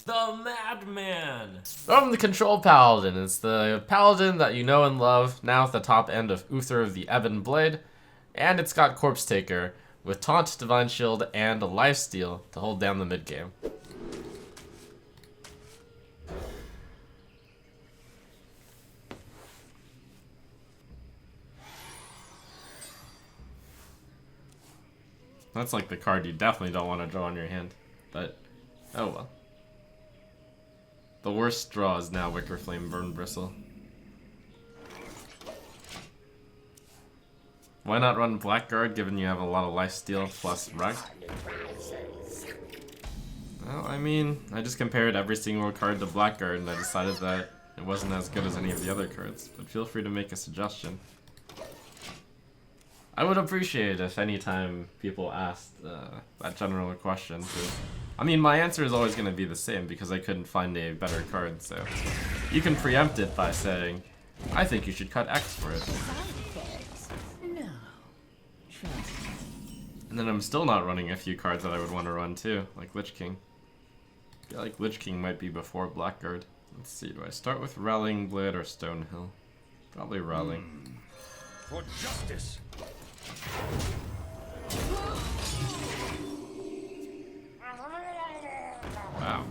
The Madman! From the Control Paladin. It's the Paladin that you know and love, now at the top end of Uther of the Ebon Blade. And it's got Corpse Taker, with Taunt, Divine Shield, and a Lifesteal to hold down the mid-game. That's like the card you definitely don't want to draw in your hand, but oh well. The worst draw is now Wicker Flame Burn Bristle. Why not run Blackguard given you have a lot of lifesteal plus Rug? Well, I mean, I just compared every single card to Blackguard and I decided that it wasn't as good as any of the other cards, but feel free to make a suggestion. I would appreciate it if anytime people asked that general question. I mean, my answer is always going to be the same because I couldn't find a better card, so you can preempt it by saying, I think you should cut X for it. And then I'm still not running a few cards that I would want to run too, like Lich King. I feel like Lich King might be before Blackguard. Let's see, do I start with Rallying Blade or Stonehill? Probably Rallying. For justice. Wow.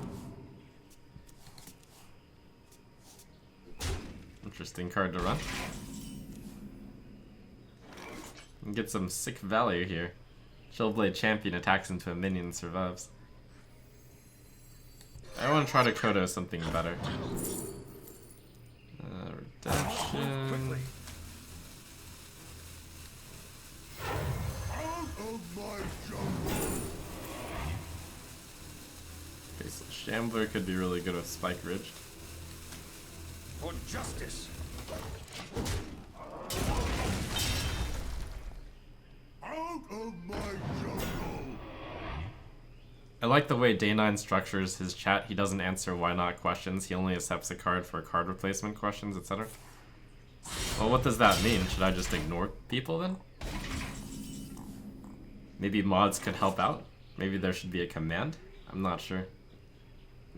Interesting card to run. And get some sick value here. Shieldblade Champion attacks into a minion and survives. I want to try to Kodo something better. Redemption. Okay, so Shambler could be really good with Spike Ridge. For justice. Out of my jungle. I like the way Day9 structures his chat. He doesn't answer why not questions. He only accepts a card for card replacement questions, etc. Well, what does that mean? Should I just ignore people then? Maybe mods could help out? Maybe there should be a command? I'm not sure.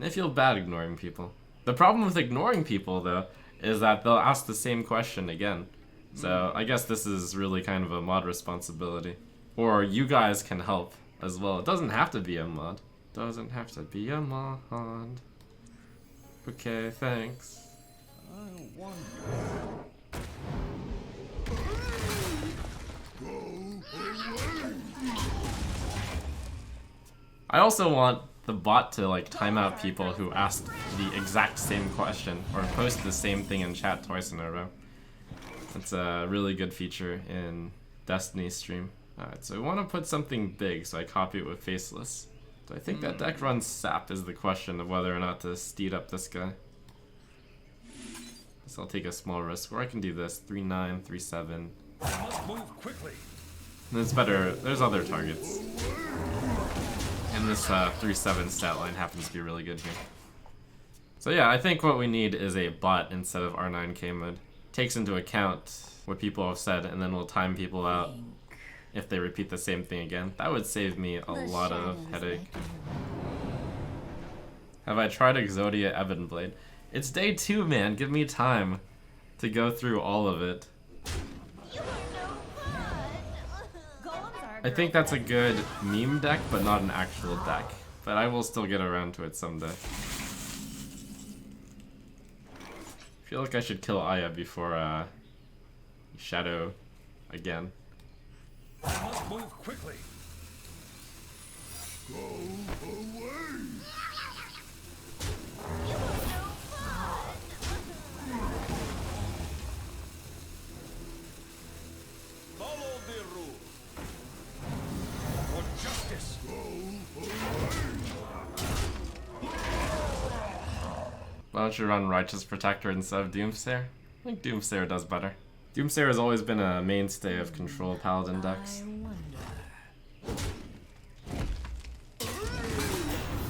I feel bad ignoring people. The problem with ignoring people, though, is that they'll ask the same question again. So I guess this is really kind of a mod responsibility. Or you guys can help as well. It doesn't have to be a mod. Doesn't have to be a mod. Okay, thanks. I wonder. I also want the bot to like time out people who asked the exact same question or post the same thing in chat twice in a row. That's a really good feature in Destiny's stream. Alright, so I want to put something big, so I copy it with Faceless. Do I think that deck runs Sap is the question of whether or not to steed up this guy. So I'll take a small risk, or I can do this, 3-9, 3-7. I must move quickly. And it's better, there's other targets. And this 3-7 stat line happens to be really good here. So yeah, I think what we need is a bot instead of R9K mode. Takes into account what people have said, and then we'll time people out if they repeat the same thing again. That would save me a lot of headache. Have I tried Exodia Ebon Blade? It's day 2, man. Give me time to go through all of it. I think that's a good meme deck, but not an actual deck. But I will still get around to it someday. I feel like I should kill Aya before Shadow again. I must move quickly. Go away. Follow the rule. For justice. Go away. Why don't you run Righteous Protector instead of Doomsayer? I think Doomsayer does better. Doomsayer has always been a mainstay of Control Paladin decks.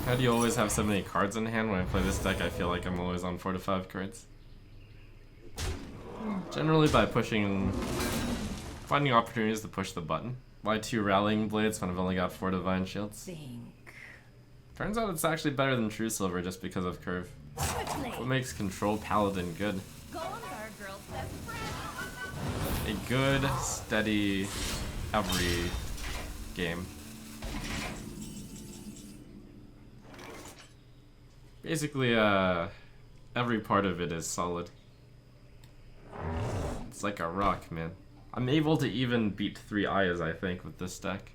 How do you always have so many cards in hand? When I play this deck, I feel like I'm always on 4 to 5 cards. Generally by finding opportunities to push the button. Why 2 Rallying Blades when I've only got 4 Divine Shields? Turns out it's actually better than True Silver just because of curve. What makes Control Paladin good? A good, steady, every game. Basically, every part of it is solid. It's like a rock, man. I'm able to even beat 3 Ayas, I think, with this deck.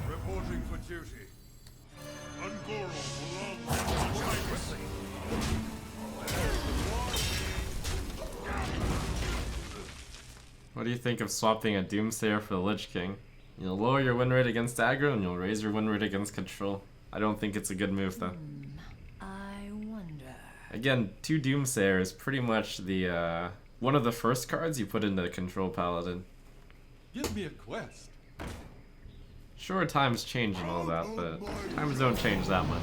Reporting for duty. Ungoro belongs to piracy. What do you think of swapping a Doomsayer for the Lich King? You'll lower your win rate against aggro and you'll raise your win rate against control. I don't think it's a good move though. I wonder. Again, 2 Doomsayer is pretty much the one of the first cards you put into Control Paladin. Give me a quest. Sure, times change and all that, but times don't change that much.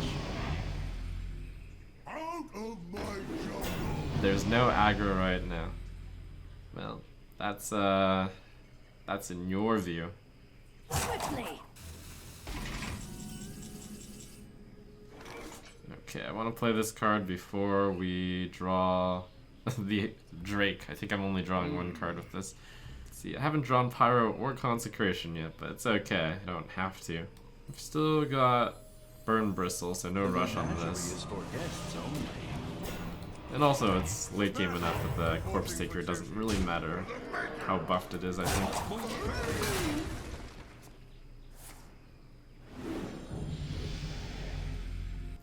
Out of my jungle. There's no aggro right now. Well, that's in your view. Quickly. Okay, I want to play this card before we draw the Drake. I think I'm only drawing 1 card with this. Let's see, I haven't drawn Pyro or Consecration yet, but it's okay. I don't have to. I've still got Burn Bristle, so no rush on this. And also, it's late game enough that the Corpse Taker doesn't really matter how buffed it is, I think.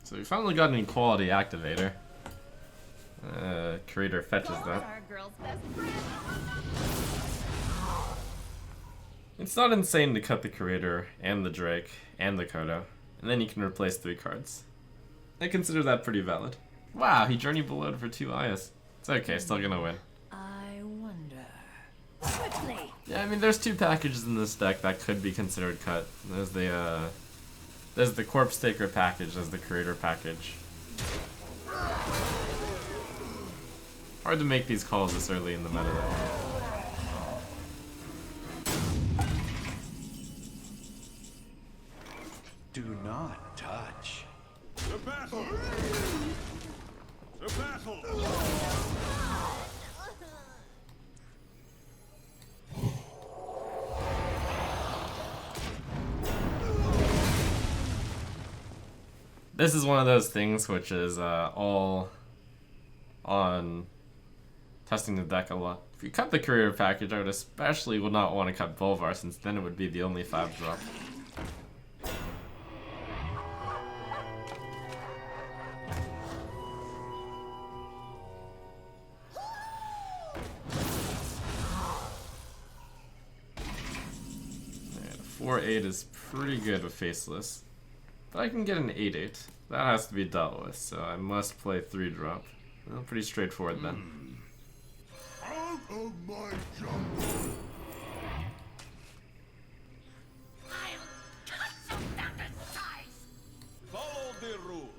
So we finally got an Equality Activator. Creator fetches that. It's not insane to cut the Creator and the Drake and the Kodo, and then you can replace 3 cards. I consider that pretty valid. Wow, he Journey Below for 2 Ayas. It's okay, still gonna win. I wonder. Quickly. Yeah, I mean, there's 2 packages in this deck that could be considered cut. There's the Corpse Taker package, there's the Creator package. Hard to make these calls this early in the meta though. Do not touch. The battle! The battle! This is one of those things which is all on testing the deck a lot. If you cut the Creator package, I would especially would not want to cut Bolvar, since then it would be the only 5-drop. Yeah, 4-8 is pretty good with Faceless. But I can get an 8-8. That has to be dealt with, so I must play 3-drop. Well, pretty straightforward then. Out of my jungle! Follow the rule.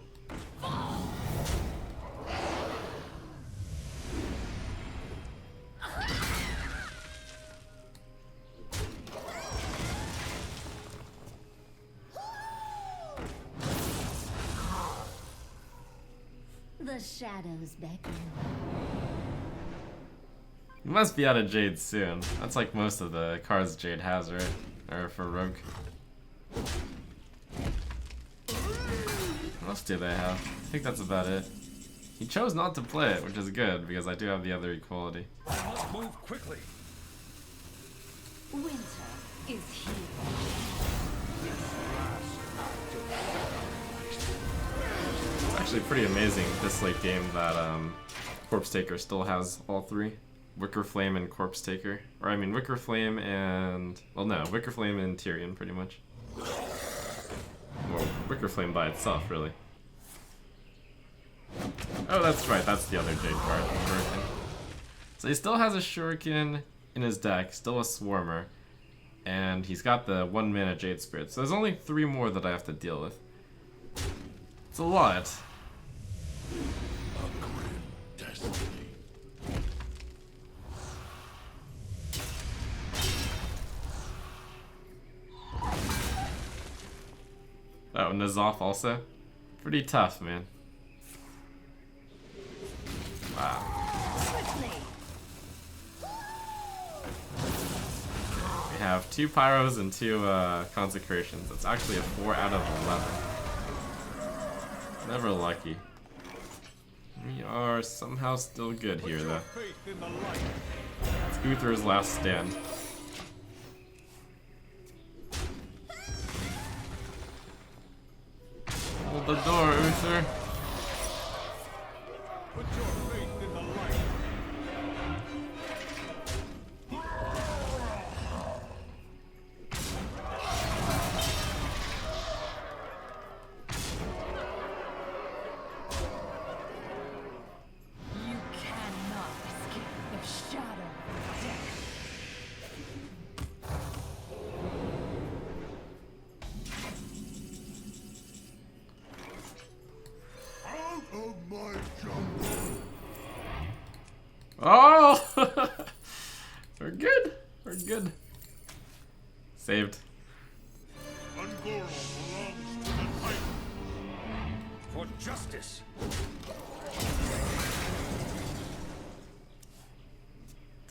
The shadows beckon. You must be out of Jade soon. That's like most of the cards Jade has, right? Or for Rogue. What else do they have? I think that's about it. He chose not to play it, which is good, because I do have the other Equality. I must move quickly. Winter is here. It's actually pretty amazing this late game that Corpse Taker still has all 3. Wicker Flame and Corpse Taker. Or I mean Wicker Flame and... well no, Wicker Flame and Tyrion pretty much. Well, Wicker Flame by itself, really. Oh, that's right, that's the other Jade card. Shuriken. So he still has a Shuriken in his deck, still a Swarmer. And he's got the 1-mana Jade Spirit. So there's only 3 more that I have to deal with. It's a lot. A grim destiny. Oh, N'Zoth also. Pretty tough, man. Wow. Quickly. We have 2 pyros and 2 consecrations. That's actually a 4 out of 11. Never lucky. We are somehow still good here, though. Faith in the light. It's Uther's last stand. Hold the door, Uther. Put your faith in the light. You cannot escape the shadow of death. Out of my jungle. Oh! We're good. We're good. Saved. Ungoro belongs to the Titan. For justice.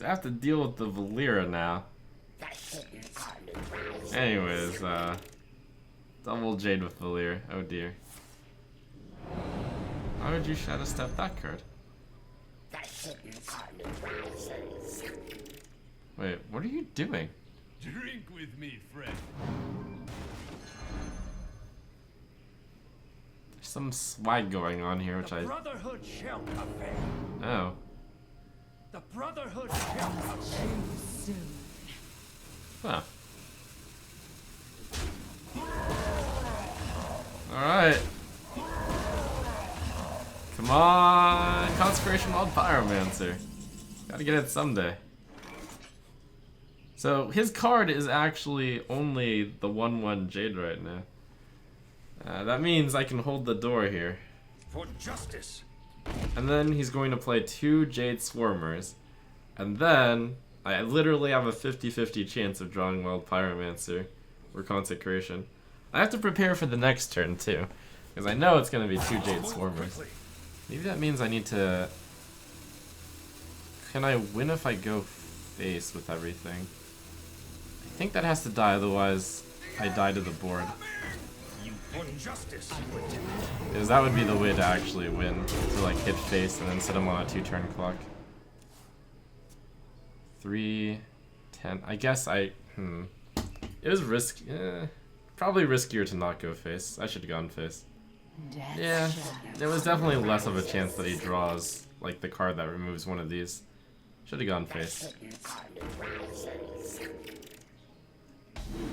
I have to deal with the Valera now. Anyways, double Jade with Valera. Oh dear. Why would you shadow step that card? Wait, what are you doing? Drink with me, friend. There's some swag going on here, which I... Brotherhood shall prevail. Oh. The Brotherhood shall prevail. Soon. Huh. Alright. Come on! Consecration Wild Pyromancer. Gotta get it someday. So, his card is actually only the 1/1 Jade right now. That means I can hold the door here. For justice. And then he's going to play 2 Jade Swarmers. And then, I literally have a 50-50 chance of drawing Wild Pyromancer or Consecration. I have to prepare for the next turn too, because I know it's going to be 2 Jade Swarmers. Maybe that means I need to... Can I win if I go face with everything? I think that has to die, otherwise I die to the board. For justice. Because that would be the way to actually win, to like hit face and then set him on a 2-turn clock. 3, 10. I guess it was risky. Probably riskier to not go face. I should have gone face. Death Yeah, shadow. there was definitely less of a chance that he draws like the card that removes one of these. Should have gone face.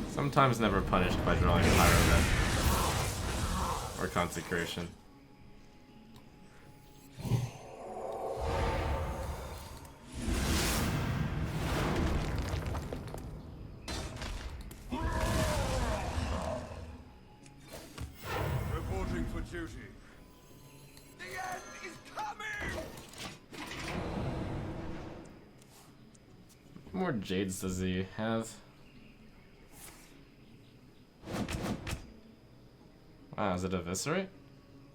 Sometimes never punished by drawing Pyro Red. Or Consecration. Reporting for duty. The end is coming! What more Jades does he have? Wow, is it Eviscerate?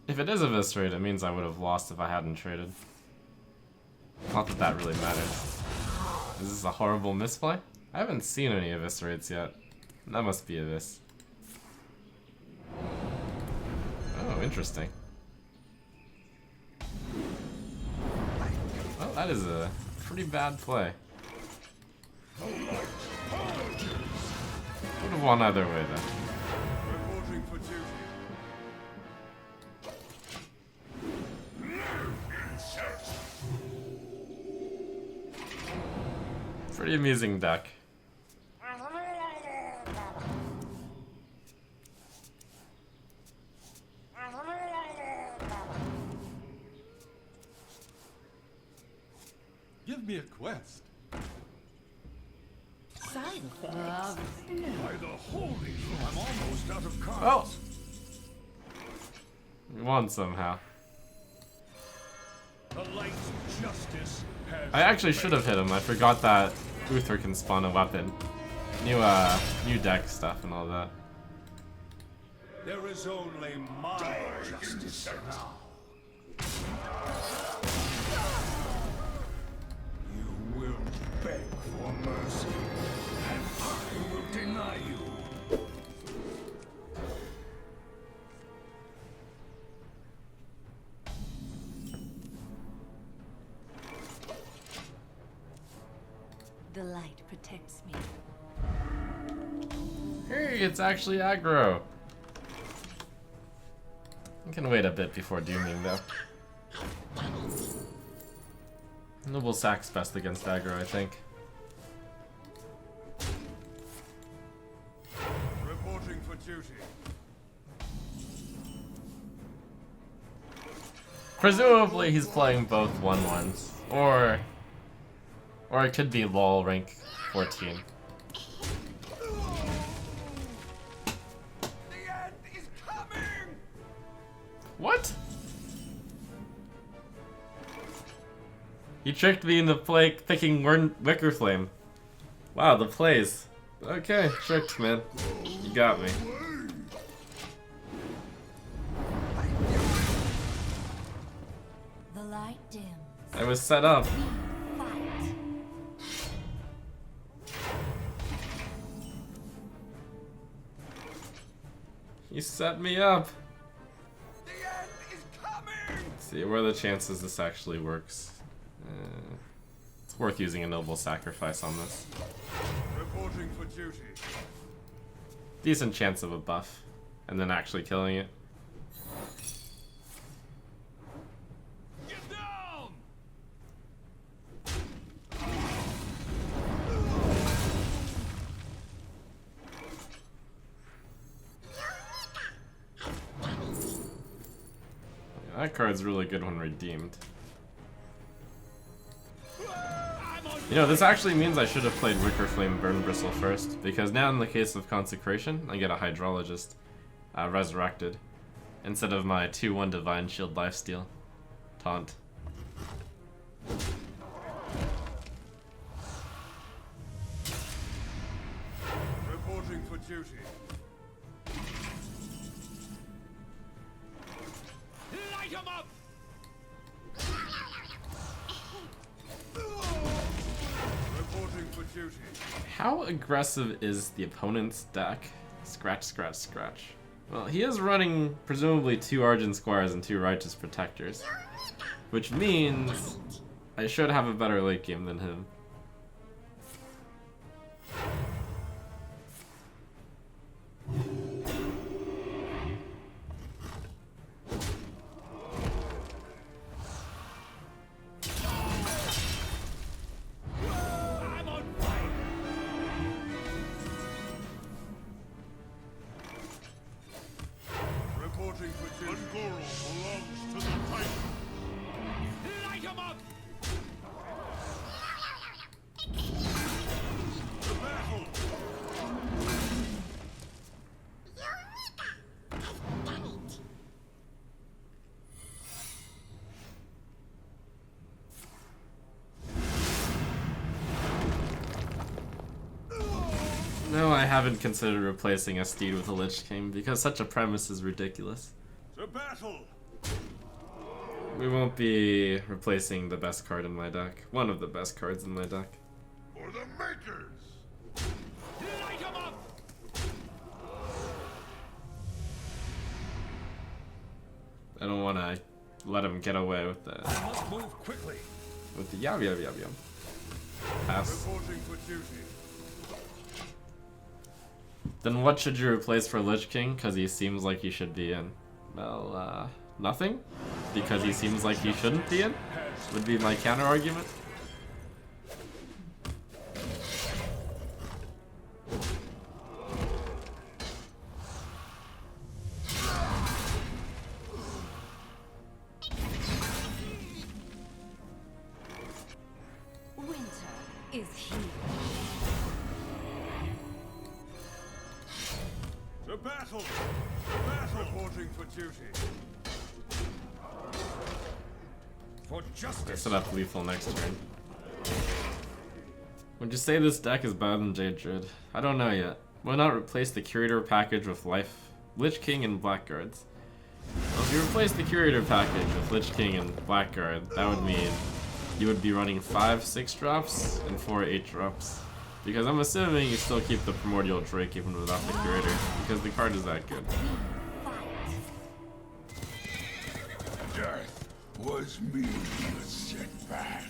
If it is Eviscerate, it means I would have lost if I hadn't traded. Not that that really matters. Is this a horrible misplay? I haven't seen any Eviscerates yet. That must be Evis. Oh, interesting. Well, that is a pretty bad play. Would have won either way, though. Reporting for duty. Pretty amusing deck. Give me a quest. Side effects. By the holy, I'm almost out of Oh! cards. We won somehow. The light's justice has I actually should have hit him. I forgot that Uther can spawn a weapon. New deck stuff and all that. There is only my justice now. You will beg for mercy, and I will deny you. The light protects me. Hey, it's actually aggro. I can wait a bit before dooming though. Noble Sack's best against aggro, I think. Reporting for duty. Presumably he's playing both 1-1s. Or it could be LOL rank 14. The end is coming! What? He tricked me into picking Wicker Flame. Wow, the plays. Okay, tricked, man. You got me. The light dims. I was set up. We fight. You set me up. The end is coming! Let's see, what are the chances this actually works? It's worth using a noble sacrifice on this. Reporting for duty. Decent chance of a buff, and then actually killing it. Get down! Yeah, that card's really good when redeemed. You know, this actually means I should have played Wicker Flame Burn Bristle first, because now in the case of Consecration, I get a Hydrologist resurrected, instead of my 2-1 Divine Shield lifesteal. Taunt. Reporting for duty. Light him up! Reporting for duty. How aggressive is the opponent's deck? Scratch, scratch, scratch. Well, he is running presumably 2 Argent Squires and 2 Righteous Protectors, which means I should have a better late game than him. I'm on fire! Reporting for duty. Ungoro belongs to the Titan. Light him up! The battle! No, I haven't considered replacing a Steed with a Lich King, because such a premise is ridiculous. To battle! We won't be replacing the best card in my deck. One of the best cards in my deck. For the makers! Light him up! I don't want to let him get away with the Must move quickly. yab yab yab yab. Pass. Reporting for duty. Then what should you replace for Lich King? Because he seems like he should be in. Well, nothing? Because he seems like he shouldn't be in? Would be my counter argument. Winter is here. To battle! To battle! Reporting for duty. For I justice! set up lethal next turn. Would you say this deck is better than Jade Druid? I don't know yet. Why not replace the Curator package with life Lich King and Blackguards. Well, if you replace the Curator package with Lich King and Blackguard, that would mean you would be running 5 6-drops and 4 8-drops. Because I'm assuming you still keep the Primordial Drake even without the Curator, because the card is that good. Death was merely a setback.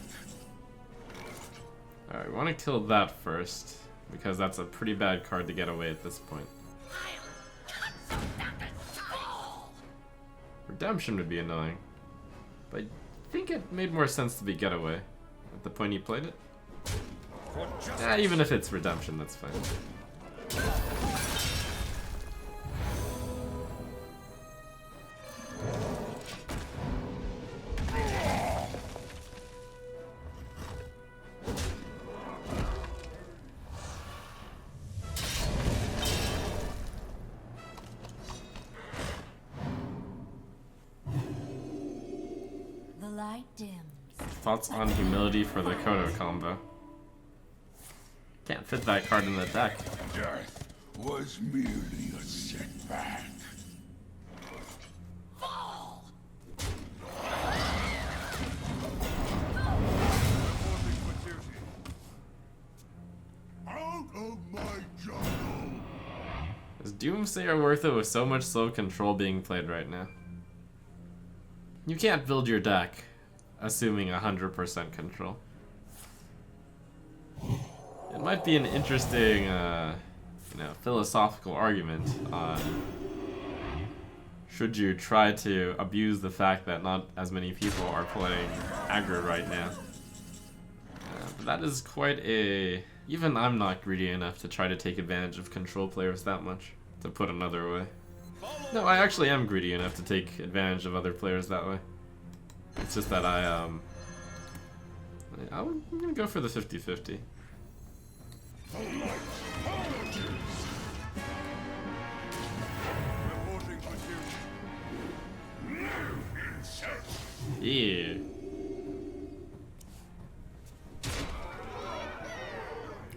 Alright, we want to kill that first, because that's a pretty bad card to get away at this point. Redemption would be annoying, but I think it made more sense to be Getaway at the point he played it. Yeah, even if it's Redemption, that's fine. The light dims. Thoughts on Humility for the Kodo combo? Can't fit that card in the deck. Death was merely a setback. Out of my jungle. Is Doomsayer worth it with so much slow control being played right now? You can't build your deck assuming 100% control. It might be an interesting, philosophical argument on should you try to abuse the fact that not as many people are playing aggro right now. But that is quite a... Even I'm not greedy enough to try to take advantage of control players that much, to put another way. No, I actually am greedy enough to take advantage of other players that way. It's just that I'm gonna go for the 50-50. Yeah.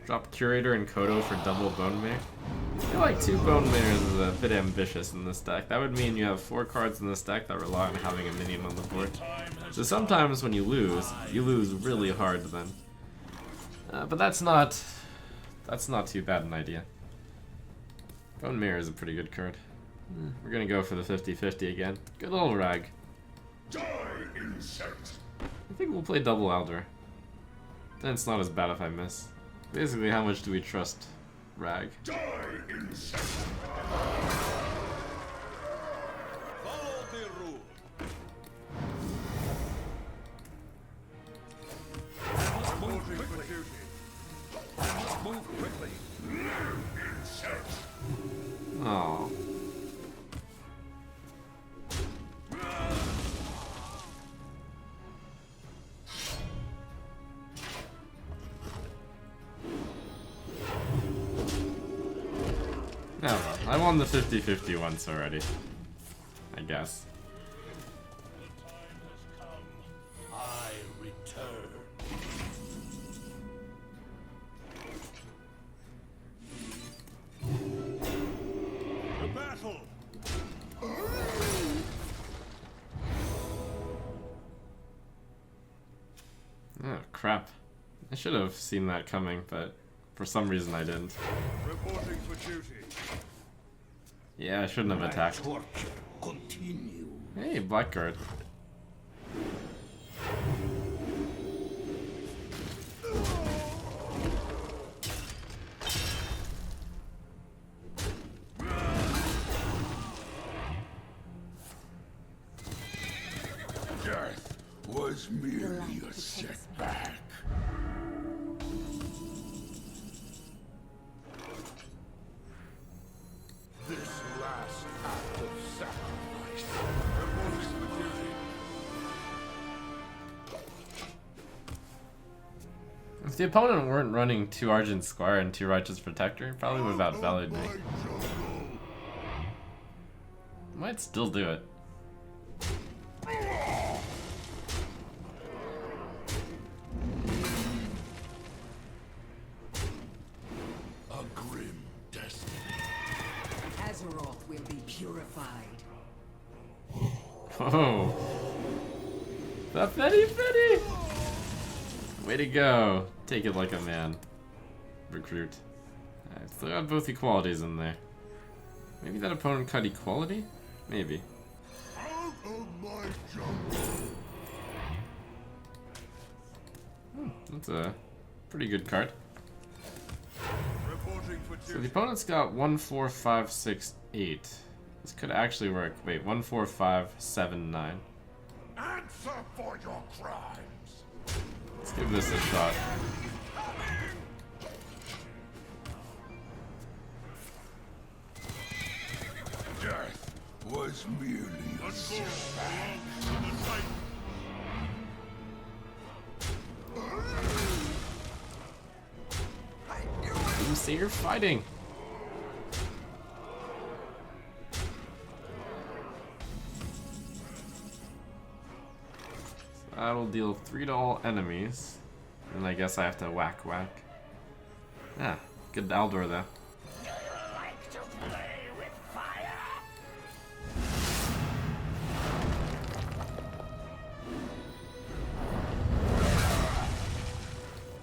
Drop Curator and Kodo for double Bone Mare. I feel like 2 Bone Mares is a bit ambitious in this deck. That would mean you have 4 cards in this deck that rely on having a minion on the board. So sometimes when you lose really hard then. But that's not too bad an idea. Bone Mare is a pretty good card. We're gonna go for the 50-50 again. Good little Rag. Die, insect. I think we'll play double Alder. Then it's not as bad if I miss. Basically, how much do we trust Rag? Die, insect. Follow the rule. Move quickly. Move quickly. Insect. Oh. Oh, well, I won the 50-50 once already, I guess. I return. The battle. Oh, crap. I should have seen that coming, but for some reason I didn't. Reporting for duty. Yeah, I shouldn't have attacked. Torture continue. Hey, Blackguard. Death was merely a setback. This last act of sacrifice. Reporting for duty. If the opponent weren't running 2 Argent Squire and 2 Righteous Protector, probably would have outvalued me. Might still do it. A grim destiny. Azeroth will be purified. Oh. The Fetty Fetty! Way to go. Take it like a man. Recruit. I still got both equalities in there. Maybe that opponent cut equality? Maybe. Out of my jungle! That's a pretty good card. Reporting for So the opponent's got 1, 4, 5, 6, 8. This could actually work. Wait, 1, 4, 5, 7, 9. Answer for your crimes! Let's give this a shot. Death was merely a setback. You say you're fighting. So I will deal 3 to all enemies. And I guess I have to whack whack. Yeah, good Aldor though. Like to play with fire?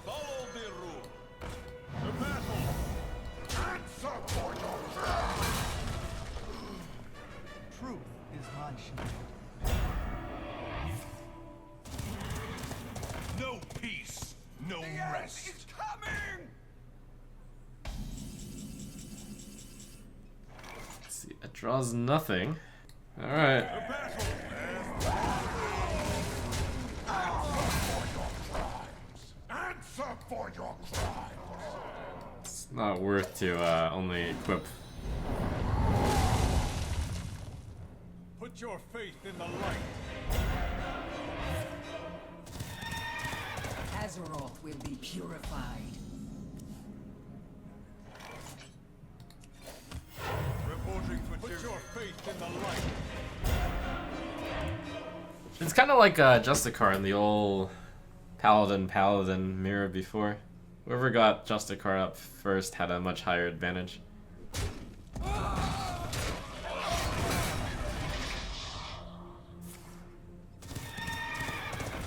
Follow the rule. The battle. Answer for your crimes. Truth is my shield. No peace, no rest. It's coming. Let's see, it draws nothing. Alright. Answer for your crimes. It's not worth to only equip. Put your faith in the light. Azeroth will be purified. Reporting for Put your faith in the light. It's kind of like Justicar in the old paladin mirror before. Whoever got Justicar up first had a much higher advantage.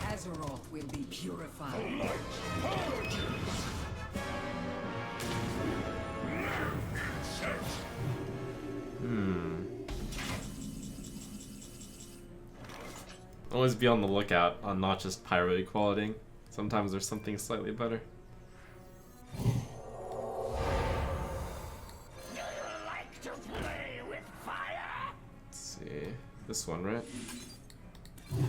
Azeroth will be purified. Always be on the lookout on not just pyro equality. Sometimes there's something slightly better. Like to play with fire? Let's see. This one, right? The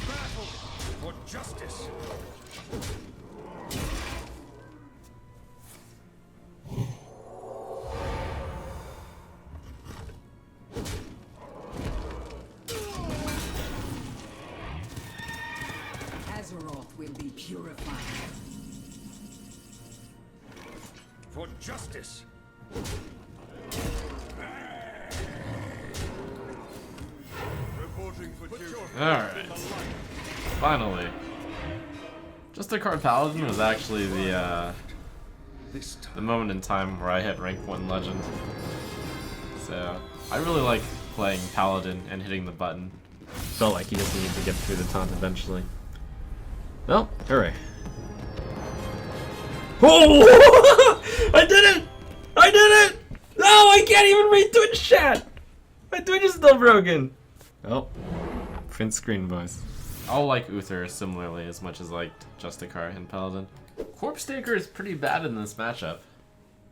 battle for justice. Azeroth will be purified. For justice. Reporting for duty. Alright. Finally. Justicar Paladin was actually the moment in time where I hit rank 1 legend. So I really like playing Paladin and hitting the button. Felt like you just needed to get through the taunt eventually. Well, hooray. Oh! I did it! I did it! No, I can't even read Twitch chat! My Twitch is still broken! Oh. Print screen, boys. I'll like Uther similarly as much as liked Justicar and Paladin. Corpse Taker is pretty bad in this matchup.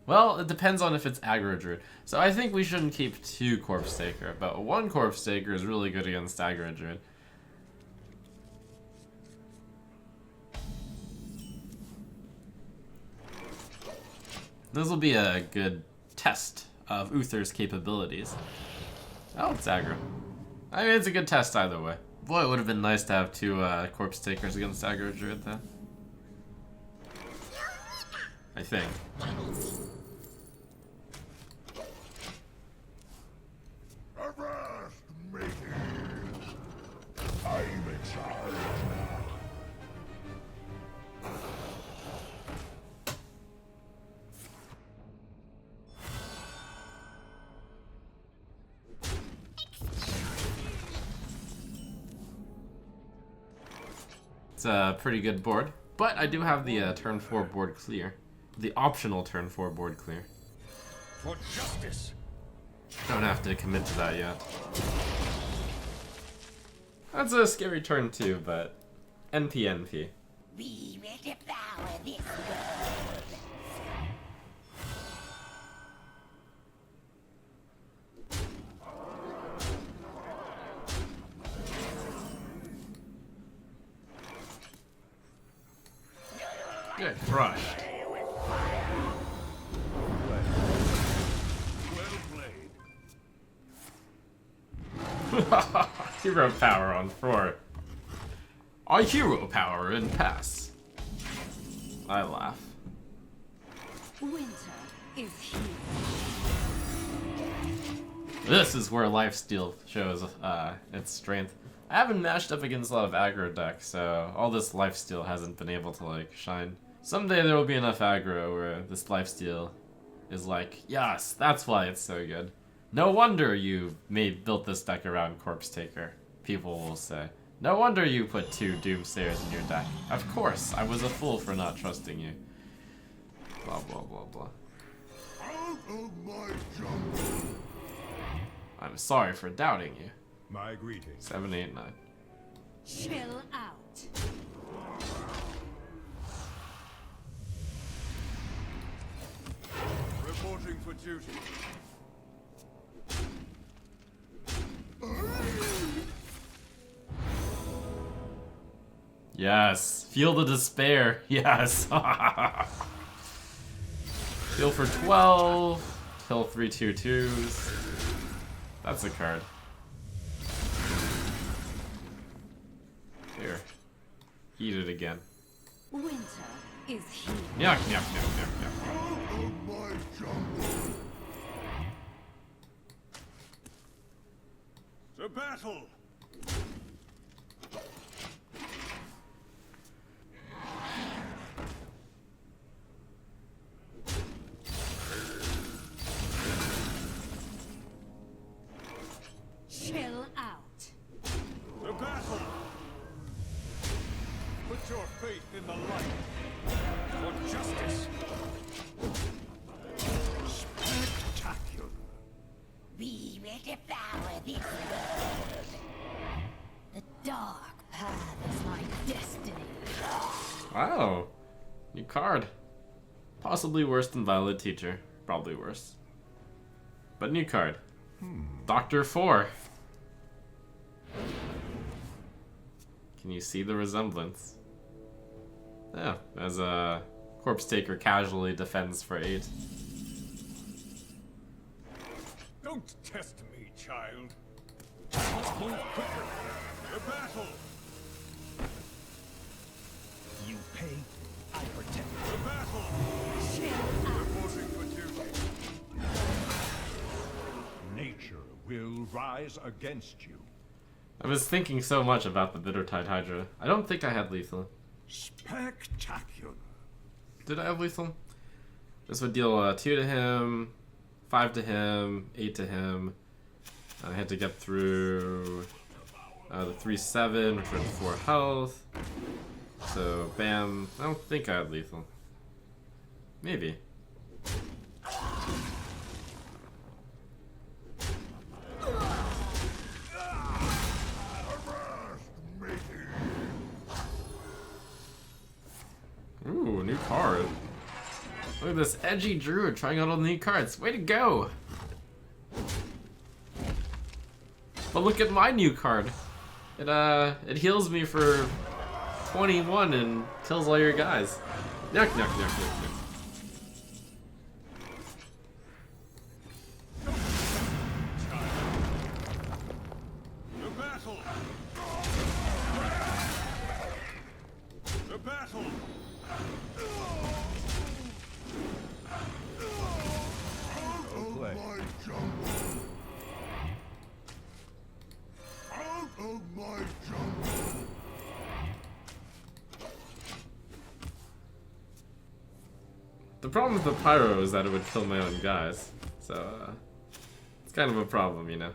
Well, it depends on if it's aggro druid. So I think we shouldn't keep 2 Corpse Taker, but 1 Corpse Taker is really good against aggro druid. This will be a good test of Uther's capabilities. Oh, it's aggro. I mean, it's a good test either way. Boy, it would have been nice to have 2 Corpse Takers against aggro druid, though. I think. Avast, matey. I'm in charge now. It's a pretty good board, but I do have the turn 4 board clear. The optional turn 4 board clear. For justice. Don't have to commit to that yet. That's a scary turn too, but NP. We will devour this world. Good crush. Well played. Hero power on 4. I hero power and pass. I laugh. Winter is here. This is where lifesteal shows its strength. I haven't matched up against a lot of aggro decks, so all this lifesteal hasn't been able to like shine. Someday there will be enough aggro where this lifesteal is like, yes, that's why it's so good. No wonder you built this deck around Corpse Taker, people will say. No wonder you put 2 Doomsayers in your deck. Of course, I was a fool for not trusting you. Blah, blah, blah, blah. Out of my jungle. I'm sorry for doubting you. My greetings. 7, 8, 9. Chill out. Reporting for duty. Yes, feel the despair. Yes. Heal for 12. Kill 3 2/2s. That's a card. Here. Eat it again. Winter is here. Yuck, yuck, yuck, yuck, yuck. Out of my jungle. To battle. Chill out. To battle. Put your faith in the light. For justice. Spectacular. We will devour this world. The dark path is my destiny. Wow. New card. Possibly worse than Violet Teacher. Probably worse. But new card. Doctor 4. Can you see the resemblance? Yeah, as a Corpse Taker casually defends for 8. Don't test me, child. Move quicker. To battle. You pay, I protect. To battle. Reporting for duty. Nature will rise against you. I was thinking so much about the Bittertide Hydra. I don't think I had lethal. Spectacular. Did I have lethal? This would deal 2 to him, 5 to him, 8 to him. I had to get through the 3/7, which went 4 health. So, bam. I don't think I had lethal. Maybe. Ooh, new card. Look at this edgy druid trying out all the new cards. Way to go! But look at my new card. It heals me for 21 and kills all your guys. Yuck, yuck, yuck, yuck, yuck. To battle. To battle. Well played. My jungle. Out of my jungle. The problem with the pyro is that it would kill my own guys. So, it's kind of a problem, you know.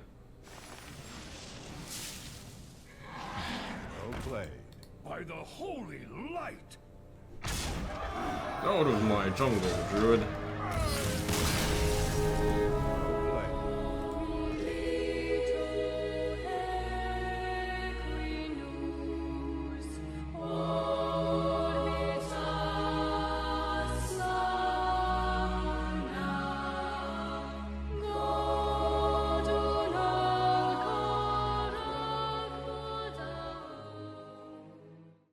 Well played. by the holy light. Out of my jungle, druid.